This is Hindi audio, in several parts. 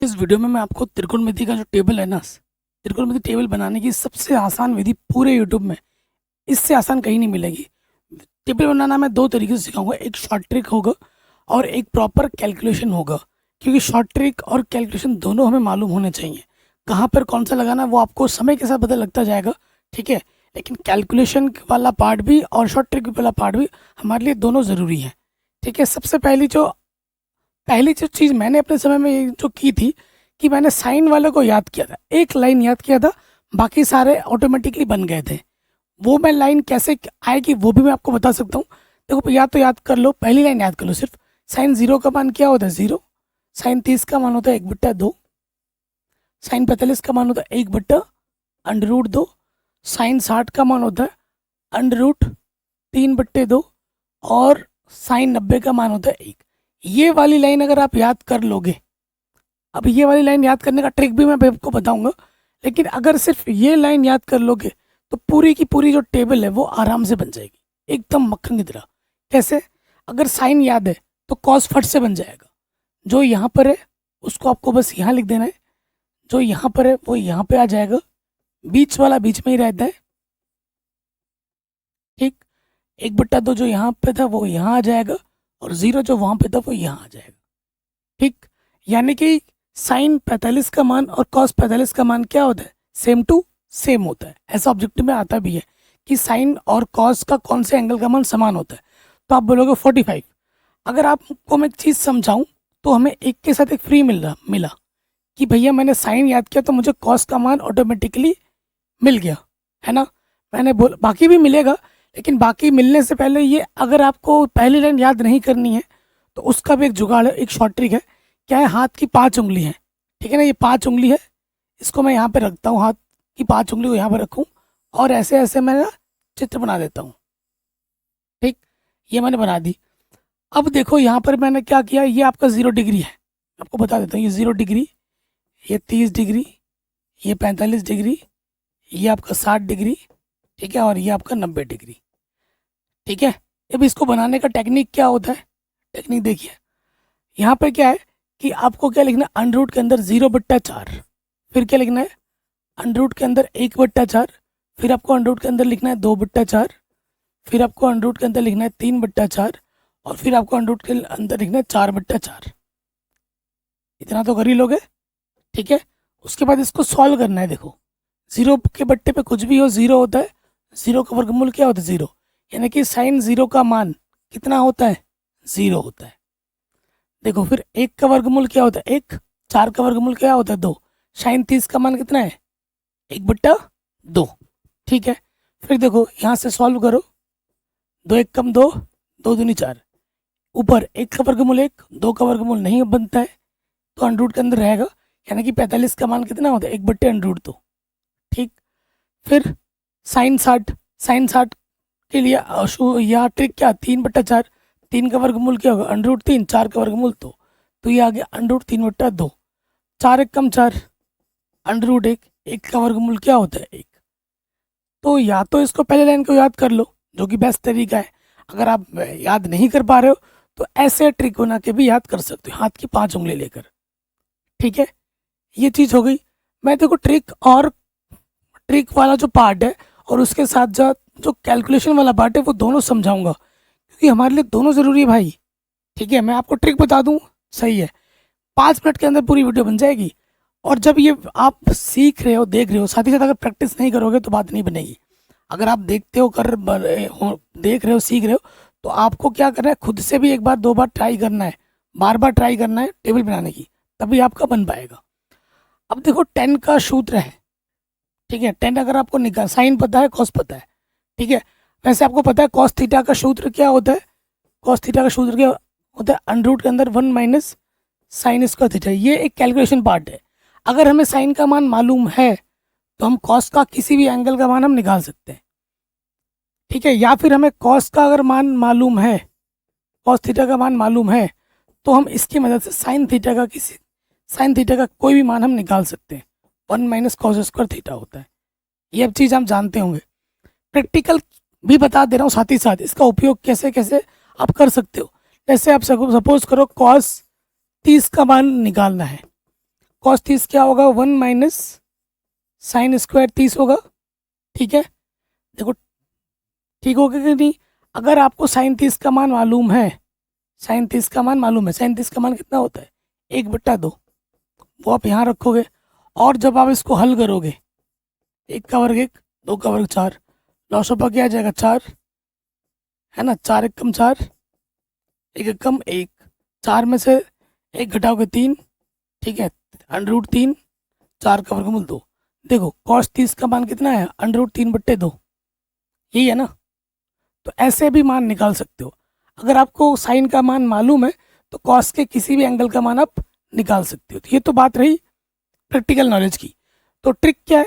इस वीडियो में मैं आपको त्रिकोणमिति का जो टेबल है ना, त्रिकोणमिति टेबल बनाने की सबसे आसान विधि पूरे यूट्यूब में, इससे आसान कहीं नहीं मिलेगी। टेबल बनाना मैं दो तरीके से सिखाऊंगा, एक शॉर्ट ट्रिक होगा और एक प्रॉपर कैलकुलेशन होगा। क्योंकि शॉर्ट ट्रिक और कैलकुलेशन दोनों हमें मालूम होने चाहिए, कहाँ पर कौन सा लगाना वो आपको समय के साथ पता लगता जाएगा, ठीक है। लेकिन कैलकुलेशन वाला पार्ट भी और शॉर्ट ट्रिक वाला पार्ट भी हमारे लिए दोनों ज़रूरी है, ठीक है। सबसे पहली जो चीज़ मैंने अपने समय में ये जो की थी कि मैंने साइन वाले को याद किया था, एक लाइन याद किया था, बाकी सारे ऑटोमेटिकली बन गए थे। वो मैं लाइन कैसे आएगी वो भी मैं आपको बता सकता हूँ। देखो, या तो याद कर लो, पहली लाइन याद कर लो सिर्फ। साइन 0 का मान क्या होता है? 0। साइन 30 का मान होता है 1/2। साइन 45 का मान होता है 1/√2। साइन 60 का मान होता है √3/2 और साइन 90 का मान होता है 1। ये वाली लाइन अगर आप याद कर लोगे, अब ये वाली लाइन याद करने का ट्रिक भी मैं आपको बताऊंगा, लेकिन अगर सिर्फ ये लाइन याद कर लोगे तो पूरी की पूरी जो टेबल है वो आराम से बन जाएगी, एकदम मक्खन की तरह। कैसे? अगर साइन याद है तो कॉस फट से बन जाएगा। जो यहाँ पर है उसको आपको बस यहाँ लिख देना है, जो यहाँ पर है वो यहाँ पे आ जाएगा, बीच वाला बीच में ही रहता है, ठीक। 1/2 जो यहाँ पे था वो यहाँ आ जाएगा और 0 जो वहाँ पे था वो यहाँ आ जाएगा, ठीक। यानी कि साइन 45 का मान और कॉस 45 का मान क्या होता है? सेम टू सेम होता है। ऐसा ऑब्जेक्टिव में आता भी है कि साइन और कॉस का कौन से एंगल का मान समान होता है, तो आप बोलोगे 45। अगर आपको मैं एक चीज़ समझाऊं तो हमें एक के साथ एक फ्री मिला कि भैया मैंने साइन याद किया तो मुझे कॉस का मान ऑटोमेटिकली मिल गया, है ना। मैंने बोल बाकी भी मिलेगा, लेकिन बाकी मिलने से पहले ये अगर आपको पहली लाइन याद नहीं करनी है तो उसका भी एक जुगाड़ है, एक शॉर्ट ट्रिक है। क्या है? हाथ की 5 उंगली है, ठीक है ना। ये 5 उंगली है, इसको मैं यहाँ पे रखता हूँ, हाथ की 5 उंगली को यहाँ पे रखूँ और ऐसे ऐसे मैं ना चित्र बना देता हूँ, ठीक। ये मैंने बना दी। अब देखो यहाँ पर मैंने क्या किया, ये आपका 0 डिग्री है, आपको बता देता हूँ। ये 0 डिग्री, ये 30 डिग्री, ये 45 डिग्री, ये आपका 60 डिग्री, ठीक है, और ये आपका 90 डिग्री, ठीक है। अब इसको बनाने का टेक्निक क्या होता है? टेक्निक देखिए, यहाँ पर क्या है कि आपको क्या लिखना है? अंडर रूट के अंदर 0/4, फिर क्या लिखना है? अंडर रूट के अंदर 1/4, फिर आपको अंडर रूट के अंदर लिखना है 2/4, फिर आपको अंडर रूट के अंदर लिखना है 3/4 और फिर आपको अंडर रूट के अंदर लिखना है 4/4। इतना तो कर ही लोगे, ठीक है। उसके बाद इसको सॉल्व करना है। देखो, 0 के बट्टे पे कुछ भी हो 0 होता है, 0 का वर्गमूल क्या होता है? 0। यानी कि साइन 0 का मान कितना होता है? 0 होता है। देखो, फिर 1 का वर्गमूल क्या होता है? 1। 4 का वर्गमूल क्या होता है? 2। साइन 30 का मान कितना है? 1/2, ठीक है। फिर देखो यहाँ से सॉल्व करो, 2 1 कम 2, 2 दूनी 4, ऊपर 1 का वर्गमूल 1, 2 का वर्गमूल नहीं बनता है तो अंडर रूट के अंदर रहेगा, यानी कि 45 का मान कितना होता है? 1/√2, ठीक। फिर साइन 60 के लिए यहाँ ट्रिक क्या? 3/4, 3 का वर्गमूल क्या होगा? अंडर रूट 3, 4 का वर्गमूल तो ये आ गया अंडर रूट 3/2, 4 1 कम 4, अंडर रूट 1, 1 का वर्गमूल क्या होता है? 1। तो या तो इसको पहले लाइन को याद कर लो, जो कि बेस्ट तरीका है। अगर आप याद नहीं कर पा रहे हो तो ऐसे ट्रिक बना के भी याद कर सकते हो, हाथ की 5 उंगली लेकर, ठीक है। ये चीज़ हो गई। मैं देखो ट्रिक वाला जो पार्ट है और उसके साथ साथ जो कैलकुलेशन वाला पार्ट है वो दोनों समझाऊंगा, क्योंकि हमारे लिए दोनों ज़रूरी है भाई, ठीक है। मैं आपको ट्रिक बता दूं, सही है, 5 मिनट के अंदर पूरी वीडियो बन जाएगी। और जब ये आप सीख रहे हो, देख रहे हो, साथ ही साथ अगर प्रैक्टिस नहीं करोगे तो बात नहीं बनेगी। अगर आप देखते हो, देख रहे हो, सीख रहे हो, तो आपको क्या करना है? खुद से भी 1 बार 2 बार ट्राई करना है, बार बार ट्राई करना है टेबल बनाने की, तभी आपका बन पाएगा। अब देखो 10 का सूत्र है, ठीक है। 10 अगर आपको निकाल, साइन पता है, कॉस पता है, ठीक है। वैसे आपको पता है कॉस थीटा का सूत्र क्या होता है? कॉस थीटा का सूत्र क्या होता है? अंडर रूट के अंदर 1 माइनस साइन स्क्वायर थीटा। ये एक कैलकुलेशन पार्ट है। अगर हमें साइन का मान मालूम है तो हम कॉस का किसी भी एंगल का मान हम निकाल सकते हैं, ठीक है। या फिर हमें कॉस का अगर मान मालूम है, कॉस थीटा का मान मालूम है, तो हम इसकी मदद से साइन थीटा का कोई भी मान हम निकाल सकते हैं। 1 माइनस कॉस स्क्वायर थीटा होता है। ये अब चीज़ आप जानते होंगे। प्रैक्टिकल भी बता दे रहा हूँ, साथ ही साथ इसका उपयोग कैसे कैसे आप कर सकते हो। जैसे आप सपोज करो कॉस 30 का मान निकालना है, कॉस 30 क्या होगा, 1 माइनस साइन स्क्वायर 30 होगा। ठीक है, देखो ठीक होगा कि नहीं। अगर आपको साइन 30 का मान मालूम है, साइन 30 का मान मालूम है, साइन 30 का मान कितना होता है, 1/2, वो आप यहाँ रखोगे। और जब आप इसको हल करोगे, 1 का वर्ग 1, 2 का वर्ग 4, लॉस ऑफ क्या आ जाएगा 4, है ना, 4 एक कम 4, 1 एक कम 1, 4 में से 1 घटाओगे 3, ठीक है, √3, 4 का वर्गमूल 2। देखो कॉस 30 का मान कितना है, √3/2, यही है ना। तो ऐसे भी मान निकाल सकते हो। अगर आपको साइन का मान मालूम है तो कॉस के किसी भी एंगल का मान आप निकाल सकते हो। तो ये तो बात रही प्रैक्टिकल नॉलेज की। तो ट्रिक क्या है,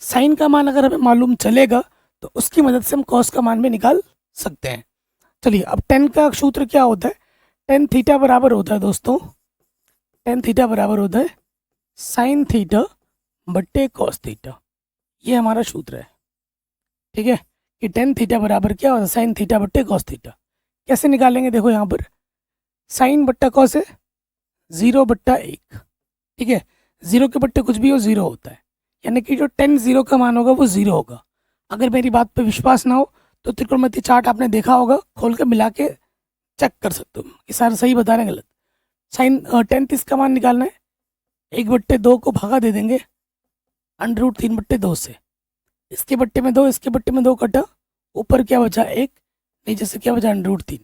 साइन का मान अगर हमें मालूम चलेगा तो उसकी मदद से हम कॉस का मान भी निकाल सकते हैं। चलिए, अब टेन का सूत्र क्या होता है, टेन थीटा बराबर होता है दोस्तों, टेन थीटा बराबर होता है साइन थीटा बट्टे कॉस थीटा। ये हमारा सूत्र है, ठीक है, कि टेन थीटा बराबर क्या होता है, साइन थीटा बट्टे कॉस थीटा। कैसे निकालेंगे, देखो यहाँ पर साइन बट्टा कॉस है 0/1, ठीक है, 0 के बट्टे कुछ भी हो 0 होता है, यानी कि जो टेन 0 का मान होगा वो 0 होगा। अगर मेरी बात पे विश्वास ना हो तो त्रिकोणमिति चार्ट आपने देखा होगा, खोल के मिला के चेक कर सकते हो कि सारे सही बता रहे हैं गलत। साइन टेन 30 का मान निकालना है, 1/2 को भागा दे देंगे √3/2 से, इसके बट्टे में 2, इसके बट्टे में 2 कटा, ऊपर क्या बचा 1, नीचे से क्या बचा √3।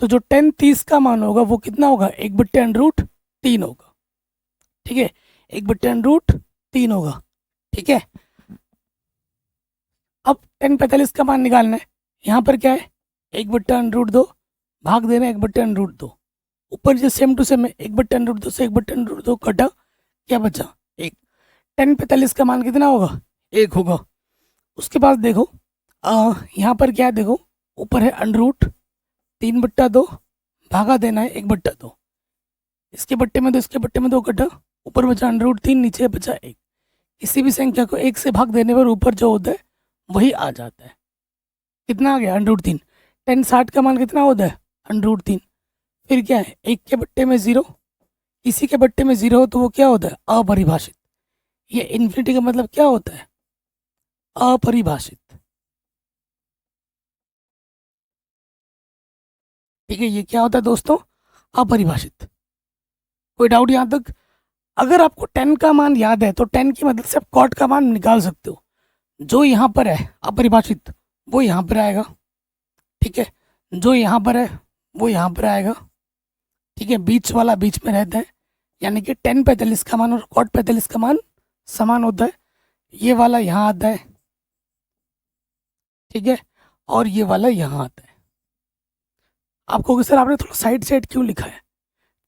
तो जो टेन 30 का मान होगा वो कितना होगा, 1/√3 होगा, ठीक है, 1/√3 होगा, ठीक है। अब टेन 45 का मान निकालना है, यहाँ पर क्या है 1/√2, भाग देना 1/√2, ऊपर जो सेम टू सेम है 1/√2 से 1/√2 कटा, क्या बचा 1। टेन 45 का मान कितना होगा, 1 होगा। उसके बाद देखो यहाँ पर क्या है, देखो ऊपर है √3/2, भागा देना है 1/2, इसके बट्टे में 2, इसके बट्टे में 2 कटा, ऊपर बचा √3, नीचे बचा 1। किसी भी संख्या को 1 से भाग देने पर ऊपर जो होता है वही आ जाता है। कितना आ गया √3। टेन 60 का मान कितना होता है √3। फिर क्या है, 1 के बट्टे में 0, किसी के बट्टे में 0 हो तो वो क्या होता है, अपरिभाषित। ये इन्फिनिटी का मतलब क्या होता है, अपरिभाषित, ठीक है। ये क्या होता है दोस्तों, अपरिभाषित। कोई डाउट यहाँ तक। अगर आपको टेन का मान याद है तो टेन की मदद से आप कॉट का मान निकाल सकते हो। जो यहाँ पर है अपरिभाषित वो यहाँ पर आएगा, ठीक है, जो यहाँ पर है वो यहाँ पर आएगा, ठीक है, बीच वाला बीच में रहता है, यानी कि टेन 45 का मान और कॉट 45 का मान समान होता है। ये वाला यहाँ आता है, ठीक है, और ये वाला यहाँ आता है। आप कहोगे सर आपने थोड़ा साइड साइड क्यों लिखा है,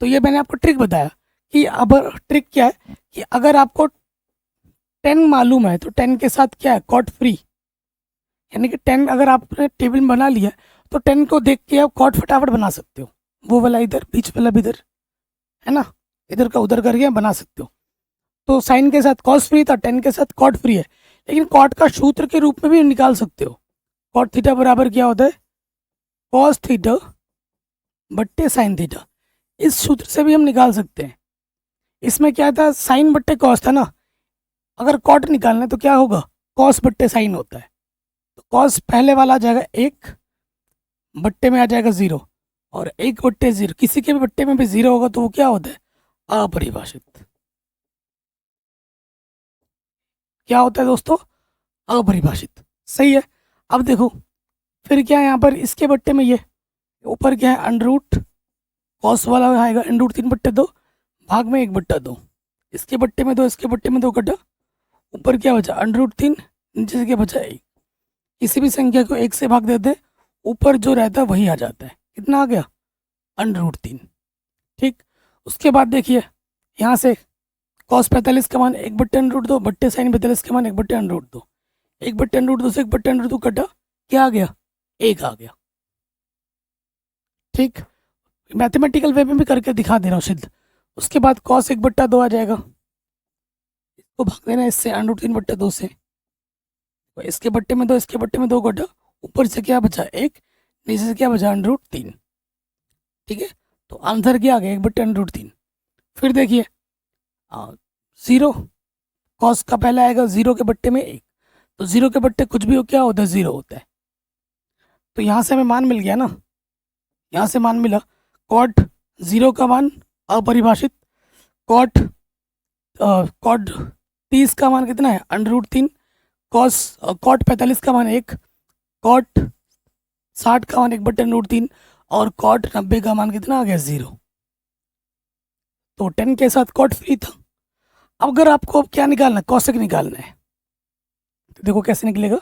तो ये मैंने आपको ट्रिक बताया कि अब ट्रिक क्या है कि अगर आपको टेन मालूम है तो टेन के साथ क्या है, कॉट फ्री, यानी कि टेन अगर आपने टेबल में बना लिया तो टेन को देख के आप कॉट फटाफट बना सकते हो, वो वाला इधर, बीच वाला भी इधर, है ना, इधर का उधर करके बना सकते हो। तो साइन के साथ कॉस फ्री था, टेन के साथ कॉट फ्री है, लेकिन कॉट का सूत्र के रूप में भी निकाल सकते हो। कॉट थीटा बराबर क्या होता है, कॉस थीटा बट्टे साइन थीटा। इस सूत्र से भी हम निकाल सकते हैं। इसमें क्या था, साइन बट्टे कॉस था ना, अगर कॉट निकालना है तो क्या होगा, कॉस बट्टे साइन होता है। तो कॉस पहले वाला आ जाएगा 1, बट्टे में आ जाएगा 0, और 1/0, किसी के भी बट्टे में भी 0 होगा तो वो क्या होता है, अपरिभाषित। क्या होता है दोस्तों, अपरिभाषित, सही है। अब देखो फिर क्या है, यहाँ पर इसके बट्टे में ये ऊपर क्या है अंडरूट, कॉस वाला आएगा √3/2, भाग में 1/2, इसके बट्टे में 2, इसके बट्टे में 2 कटा, ऊपर क्या बचा √3, नीचे से क्या बचा 1। किसी भी संख्या को 1 से भाग देते, ऊपर जो रहता है वही आ जाता है। कितना आ गया, √3, ठीक। उसके बाद देखिए यहाँ से कॉस 45 का मान 1/√2 बट्टे साइन 45 का मान 1/√2, 1/√2 से 1/√2 कटा, क्या आ गया, 1 आ गया, ठीक। मैथमेटिकल वे में भी करके दिखा दे रहा हूँ सिद्ध। उसके बाद कॉस 1/2 आ जाएगा, इसको भाग देना इससे √3/2 से, इसके बट्टे में 2, इसके बट्टे में 2 कटा, ऊपर से क्या बचा 1, नीचे से क्या बचा √3, ठीक है। तो आंसर क्या आ गया, 1/√3। फिर देखिए जीरो, कॉस का पहला आएगा जीरो के बट्टे में एक, तो जीरो के बट्टे कुछ भी हो क्या होता है, जीरो होता है। तो यहाँ से हमें मान मिल गया ना, यहाँ से मान मिला कॉट जीरो का मान अपरिभाषित, कॉट कॉट 30 का मान कितना है √3, कॉस कॉट 45 का मान एक, कॉट 60 का मान 1/√3 और कॉट 90 का मान कितना आ गया जीरो। तो 10 के साथ कॉट फ्री था। अब अगर आपको अब क्या निकालना है, कॉसेक निकालना है, तो देखो कैसे निकलेगा,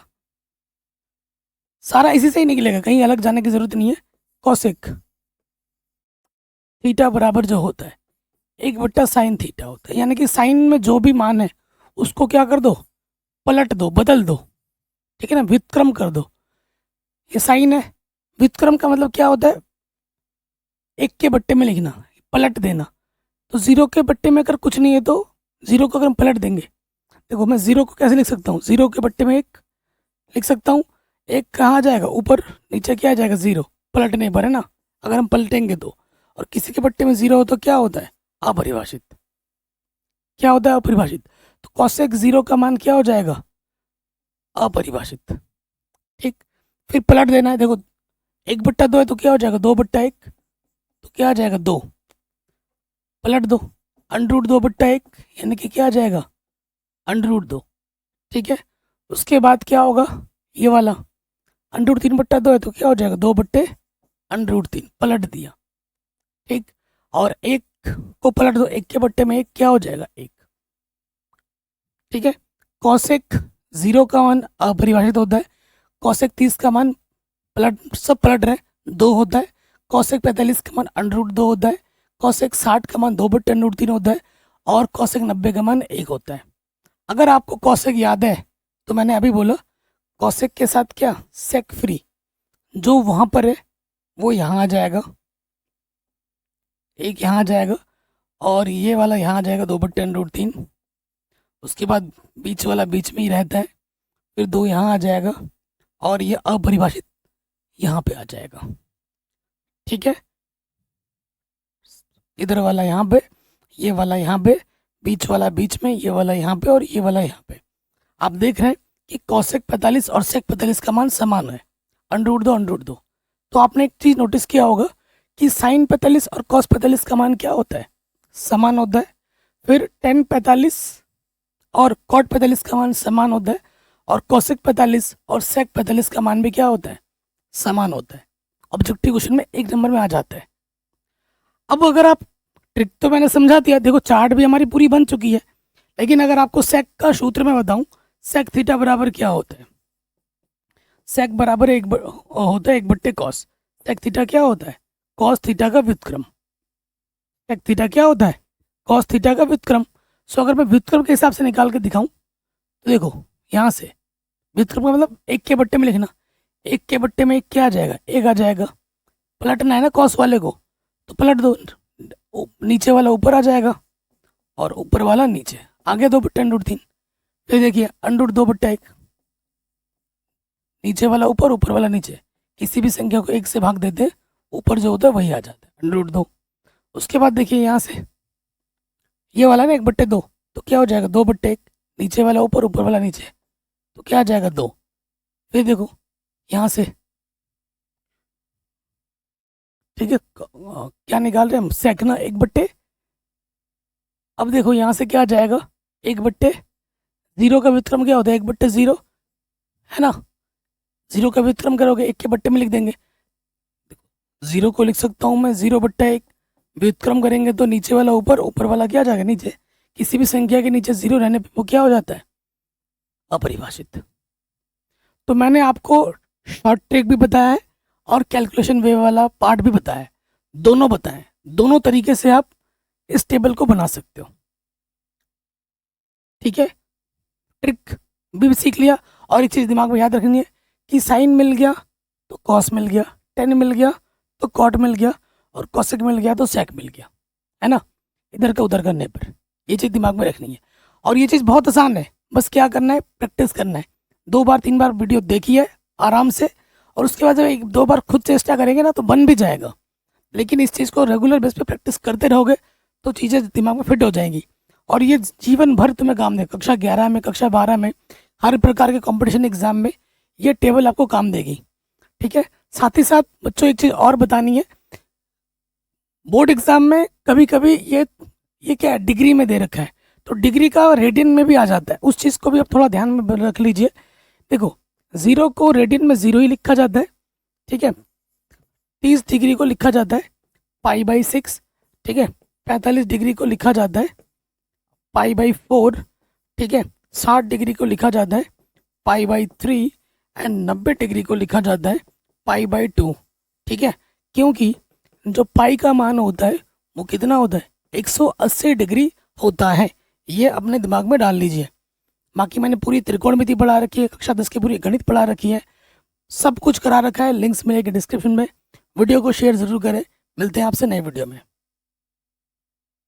सारा इसी से ही निकलेगा, कहीं अलग जाने की जरूरत नहीं है। कॉसेक थीटा बराबर जो होता है 1/sin थीटा होता है, यानी कि साइन में जो भी मान है उसको क्या कर दो, पलट दो, बदल दो, ठीक है ना, व्युत्क्रम कर दो। ये साइन है, व्युत्क्रम का मतलब क्या होता है, एक के बट्टे में लिखना, पलट देना। तो जीरो के बट्टे में अगर कुछ नहीं है तो जीरो को अगर हम पलट देंगे, देखो मैं जीरो को कैसे लिख सकता हूँ, जीरो के बट्टे में एक लिख सकता हूँ, एक कहाँ आ जाएगा ऊपर, नीचे क्या आ जाएगा जीरो, पलटने पर है ना, अगर हम पलटेंगे तो। और किसी के बट्टे में जीरो हो तो क्या होता है, अपरिभाषित, क्या होता है अपरिभाषित। तो कॉसेक जीरो का मान क्या हो जाएगा, अपरिभाषित, ठीक। फिर पलट देना है, देखो 1/2 है तो क्या हो जाएगा 2/1, तो क्या आ जाएगा 2, पलट दो √2/1, यानी कि क्या आ जाएगा √2, ठीक है। उसके बाद क्या होगा, ये वाला √3/2 है तो क्या हो जाएगा 2/√3, पलट दिया, ठीक। और एक को पलट दो, एक के बट्टे में एक क्या हो जाएगा एक, ठीक है। कॉसेक जीरो का मान अपरिभाषित होता है, कॉसेक 30 का मान सब पलट रहे 2 होता है, कॉसेक 45 का मान √2 होता है, कॉसेक 60 का मान 2/√3 होता है और कॉसेक 90 का मान 1 होता है। अगर आपको कॉसेक याद है तो मैंने अभी बोला कॉसेक के साथ क्या, सेक फ्री, जो वहाँ पर है वो यहाँ आ जाएगा, एक यहाँ आ जाएगा और ये वाला यहाँ आ जाएगा 2/√3, उसके बाद बीच वाला बीच में ही रहता है, फिर 2 यहाँ आ जाएगा और ये अपरिभाषित यहाँ पे आ जाएगा, ठीक है। इधर वाला यहाँ पे, ये वाला यहाँ पे, बीच वाला बीच में, ये वाला यहाँ पे और ये वाला यहाँ पे। आप देख रहे हैं कि कॉसेक 45 और सेक 45 का मान समान है, √2 तो आपने एक चीज़ नोटिस किया होगा कि साइन 45 और कॉस 45 का मान क्या होता है, समान होता है। फिर टेन 45 और कॉट 45 का मान समान होता है और कॉसेक 45 और सेक 45 का मान भी क्या होता है, समान होता है। ऑब्जेक्टिव क्वेश्चन में 1 नंबर में आ जाता है। अब अगर आप, ट्रिक तो मैंने समझा दिया, देखो चार्ट भी हमारी पूरी बन चुकी है, लेकिन अगर आपको सेक का सूत्र में बताऊं, सेक थीटा बराबर क्या होता है, सेक बराबर होता है 1/cos, सेक थीटा क्या होता है, कॉस थीटा का व्युत्क्रम, सेक थीटा क्या होता है, कॉस थीटा का व्युत्क्रम। सो अगर मैं व्युत्क्रम के हिसाब से निकाल के दिखाऊं तो देखो यहाँ से व्युत्क्रम का मतलब एक के बट्टे में लिखना, एक के बट्टे में एक क्या आ जाएगा, एक आ जाएगा, पलटना है ना कॉस वाले को तो पलट दो, नीचे वाला ऊपर आ जाएगा और ऊपर वाला नीचे, आगे 2/√3, फिर देखिए √2/1, नीचे वाला ऊपर ऊपर वाला नीचे, किसी भी संख्या को 1 से भाग देते ऊपर जो होता है वही आ जाता है √2। उसके बाद देखिए यहाँ से ये वाला ना 1/2 तो क्या हो जाएगा 2/1, नीचे वाला ऊपर ऊपर वाला नीचे तो क्या आ जाएगा 2। फिर देखो यहाँ से, ठीक है, क्या निकाल रहे हैं हम, सेक ना 1/, अब देखो यहाँ से क्या आ जाएगा 1/0 का व्युत्क्रम क्या होता है 1/0, है ना, 0 का व्युत्क्रम करोगे 1 के बट्टे में लिख देंगे, 0 को लिख सकता हूँ मैं 0/1, व्युत्क्रम करेंगे तो नीचे वाला ऊपर, ऊपर वाला क्या आ जाएगा नीचे, किसी भी संख्या के नीचे 0 रहने पे वो क्या हो जाता है, अपरिभाषित। तो मैंने आपको शॉर्ट ट्रिक भी बताया है और कैलकुलेशन वे वाला पार्ट भी बताया है, दोनों बताएं, दोनों तरीके से आप इस टेबल को बना सकते हो, ठीक है। ट्रिक भी सीख लिया और एक चीज़ दिमाग में याद रखनी है कि साइन मिल गया तो कॉस मिल गया, टेन मिल गया तो कॉट मिल गया और कॉसेक मिल गया तो सेक मिल गया, है ना, इधर का उधर करने पर, ये चीज़ दिमाग में रखनी है। और ये चीज़ बहुत आसान है, बस क्या करना है, प्रैक्टिस करना है, 2 बार 3 बार वीडियो देखिए आराम से और उसके बाद जब 1-2 बार खुद चेष्टा करेंगे ना तो बन भी जाएगा। लेकिन इस चीज़ को रेगुलर बेस पे प्रैक्टिस करते रहोगे तो चीज़ें दिमाग में फिट हो जाएंगी और ये जीवन भर तुम्हें काम देगा। कक्षा 11 में, कक्षा 12 में, हर प्रकार के कंपटीशन एग्जाम में ये टेबल आपको काम देगी। ठीक है, साथ ही साथ बच्चों एक चीज़ और बतानी है, बोर्ड एग्जाम में कभी कभी ये क्या है, डिग्री में दे रखा है, तो डिग्री का रेडियन में भी आ जाता है, उस चीज़ को भी आप थोड़ा ध्यान में रख लीजिए। देखो 0 को रेडियन में 0 ही लिखा जाता है। ठीक है, 30 डिग्री को लिखा जाता है π/6। ठीक है, 45 डिग्री को लिखा जाता है π/4। ठीक है, 60 डिग्री को लिखा जाता है π/3 एंड 90 डिग्री को लिखा जाता है π/2। ठीक है, क्योंकि जो पाई का मान होता है वो कितना होता है, 180 डिग्री होता है। ये अपने दिमाग में डाल लीजिए। बाकी मैंने पूरी त्रिकोणमिति पढ़ा रखी है, कक्षा 10 की पूरी गणित पढ़ा रखी है, सब कुछ करा रखा है, लिंक्स मिलेंगे डिस्क्रिप्शन में। वीडियो को शेयर ज़रूर करें। मिलते हैं आपसे नए वीडियो में।